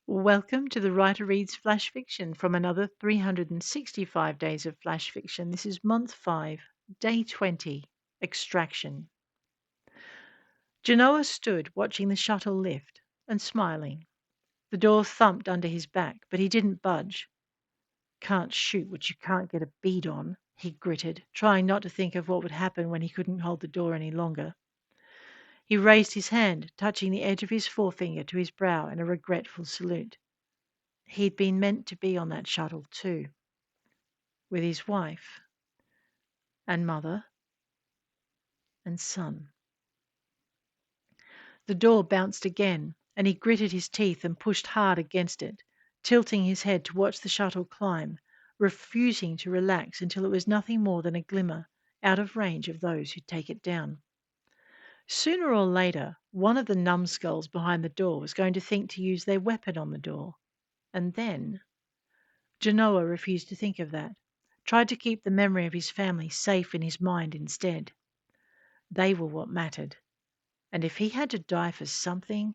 Welcome to the Writer Reads Flash Fiction from another 365 days of flash fiction. This is month 5, day 20, Extraction. Genoa stood watching the shuttle lift and smiling. The door thumped under his back, but he didn't budge. Can't shoot what you can't get a bead on, he gritted, trying not to think of what would happen when he couldn't hold the door any longer. He raised his hand, touching the edge of his forefinger to his brow in a regretful salute. He'd been meant to be on that shuttle too, with his wife and mother and son. The door bounced again, and he gritted his teeth and pushed hard against it, tilting his head to watch the shuttle climb, refusing to relax until it was nothing more than a glimmer out of range of those who'd take it down. Sooner or later, one of the numbskulls behind the door was going to think to use their weapon on the door. And then Genoa refused to think of that, tried to keep the memory of his family safe in his mind instead. They were what mattered. And if he had to die for something.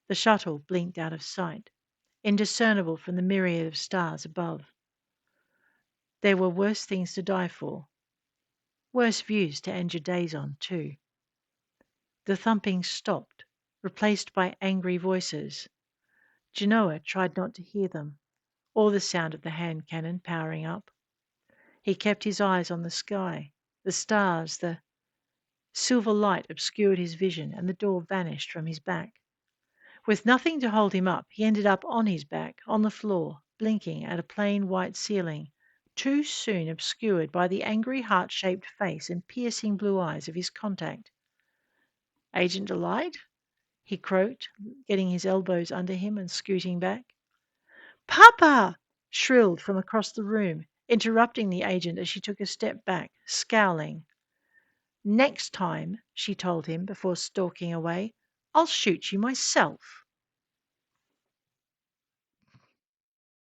The shuttle blinked out of sight, indiscernible from the myriad of stars above. There were worse things to die for, worse views to end your days on, too. The thumping stopped, replaced by angry voices. Genoa tried not to hear them, or the sound of the hand cannon powering up. He kept his eyes on the sky, the stars, the silver light obscured his vision, and the door vanished from his back. With nothing to hold him up, he ended up on his back, on the floor, blinking at a plain white ceiling, too soon obscured by the angry heart-shaped face and piercing blue eyes of his contact. "Agent Delight?" he croaked, getting his elbows under him and scooting back. "Papa!" shrilled from across the room, interrupting the agent as she took a step back, scowling. "Next time," she told him before stalking away, "I'll shoot you myself."